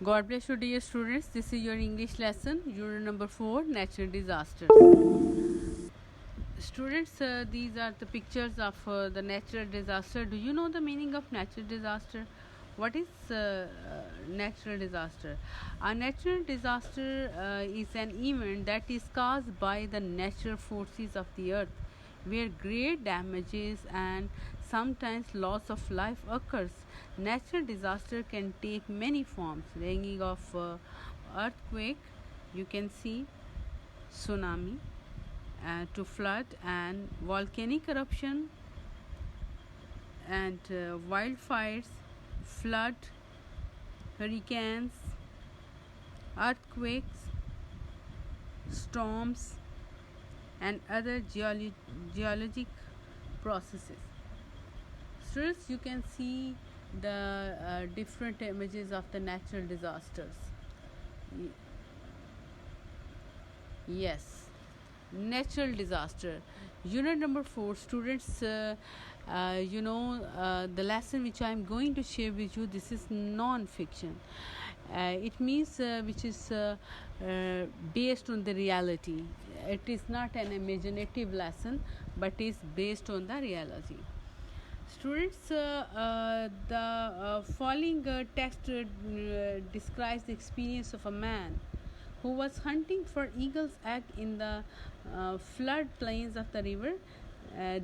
God bless you, dear students. This is your English lesson, unit number 4, natural disasters. Students, these are the pictures of the natural disaster. Do you know the meaning of natural disaster? What is natural disaster? A natural disaster is an event that is caused by the natural forces of the earth, where great damages and sometimes loss of life occurs. Natural disaster can take many forms, ranging of earthquake, you can see tsunami, to flood and volcanic eruption and wildfires, flood, hurricanes, earthquakes, storms, and other geologic processes. Students, you can see the different images of the natural disasters. Yes, natural disaster. Unit number 4, students. The lesson which I am going to share with you. This is non-fiction. It means which is based on the reality. It is not an imaginative lesson, but is based on the reality. Students, the following text describes the experience of a man who was hunting for eagle's egg in the flood plains of the river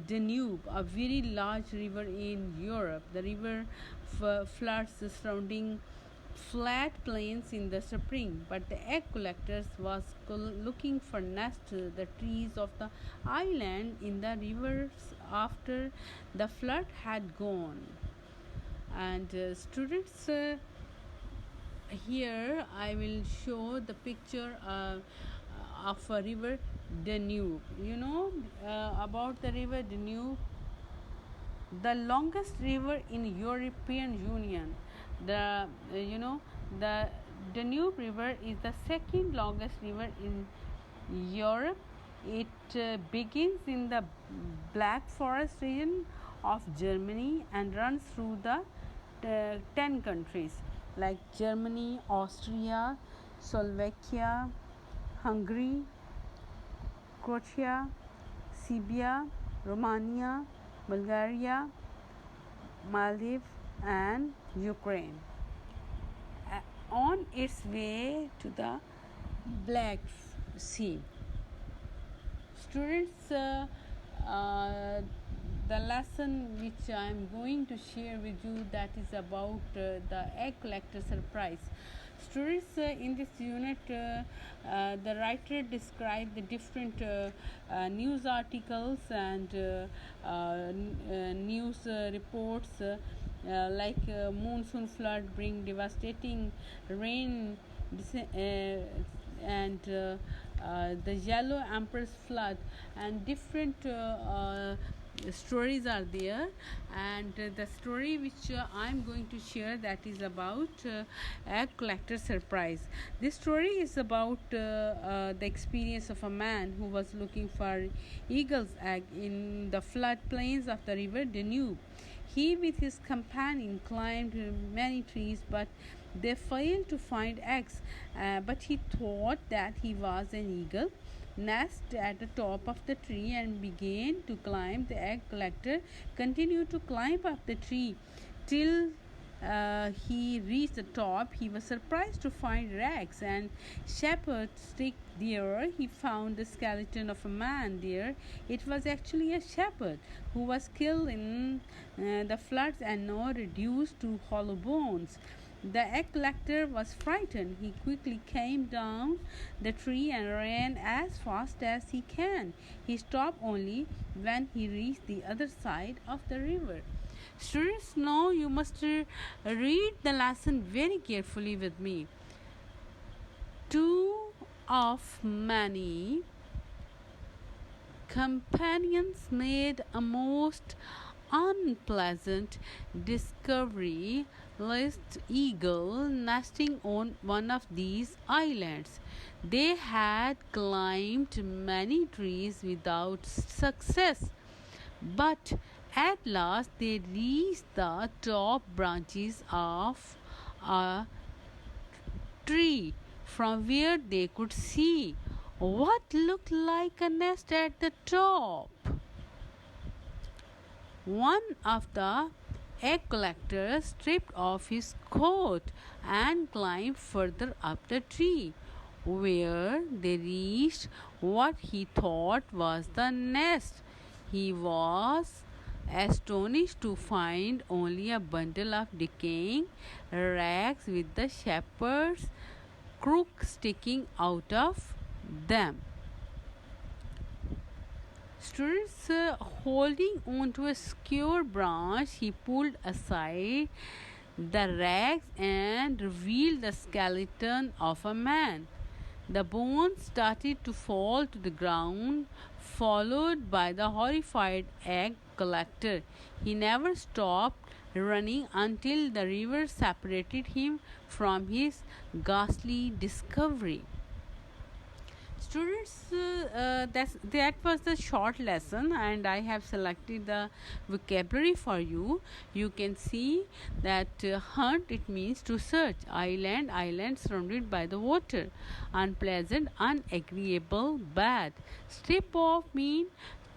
Danube, a very large river in Europe. The river floods the surrounding flat plains in the spring, but the egg collectors was looking for nests the trees of the island in the rivers after the flood had gone. And students, here I will show the picture of a river Danube. You know about the river Danube, the longest river in European Union. The the Danube River is the second longest river in Europe. It begins in the Black Forest region of Germany and runs through the 10 countries like Germany, Austria, Slovakia, Hungary, Croatia, Serbia, Romania, Bulgaria, Maldives, and Ukraine. On its way to the Black Sea. Students, the lesson which I am going to share with you, that is about the egg collector surprise. Students, in this unit, the writer described the different news articles and news reports like monsoon flood bring devastating rain and the yellow empress flood, and different stories are there. And the story which I'm going to share, that is about egg collector surprise. This story is about the experience of a man who was looking for eagle's egg in the flood plains of the river Danube. He with his companion climbed many trees, but they failed to find eggs. But he thought that he was an eagle nest at the top of the tree and began to climb. The egg collector continued to climb up the tree till he reached the top. He was surprised to find rags and shepherd stick there. He found the skeleton of a man there. It was actually a shepherd who was killed in the floods and now reduced to hollow bones. The egg collector was frightened. He quickly came down the tree and ran as fast as he can. He stopped only when he reached the other side of the river. Students, now you must read the lesson very carefully with me. Two of many companions made a most unpleasant discovery. List eagle nesting on one of these islands. They had climbed many trees without success, but at last they reached the top branches of a tree from where they could see what looked like a nest at the top. One of the egg collectors stripped off his coat and climbed further up the tree, where they reached what he thought was the nest. He was astonished to find only a bundle of decaying rags with the shepherd's crook sticking out of them. Students, holding onto a skewer branch, he pulled aside the rags and revealed the skeleton of a man. The bones started to fall to the ground, followed by the horrified egg collector. He never stopped running until the river separated him from his ghastly discovery. Students, that was the short lesson, and I have selected the vocabulary for you. You can see that hunt, it means to search. Island surrounded by the water. Unpleasant, unagreeable, bad. Strip off mean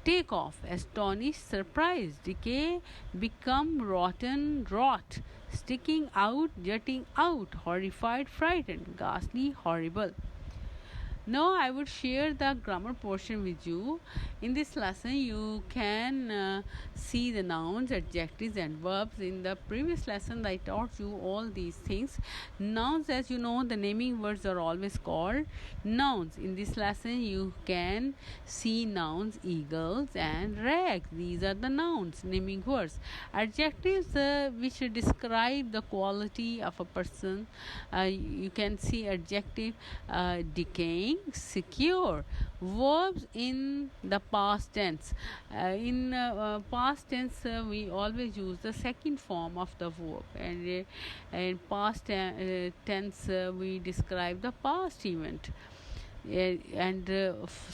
take off. Astonished, surprised. Decay, become rotten, rot. Sticking out, jutting out. Horrified, frightened. Ghastly, horrible. Now I would share the grammar portion with you. In this lesson you can see the nouns, adjectives and verbs. In the previous lesson I taught you all these things. Nouns, as you know, the naming words are always called nouns. In this lesson you can see nouns, eagles and rags. These are the nouns, naming words. Adjectives which describe the quality of a person. You can see adjective decaying, secure. Verbs in the past tense. In past tense we always use the second form of the verb, and in past tense we describe the past event and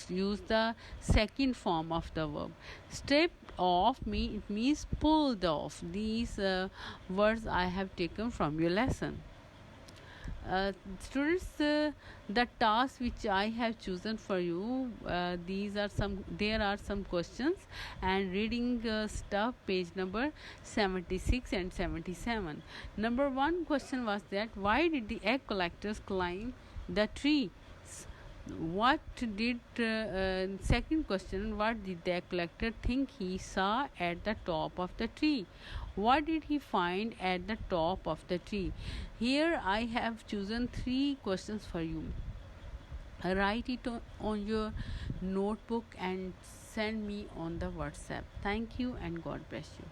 use the second form of the verb. Stripped off it means pulled off. These words I have taken from your lesson. Students, the task which I have chosen for you, there are some questions and reading stuff, page number 76 and 77. Number 1 question was that why did the egg collectors climb the tree? What did second question, what did the collector think he saw at the top of the tree? What did he find at the top of the tree? Here I have chosen 3 questions for you. Write it on your notebook and send me on the WhatsApp. Thank you and God bless you.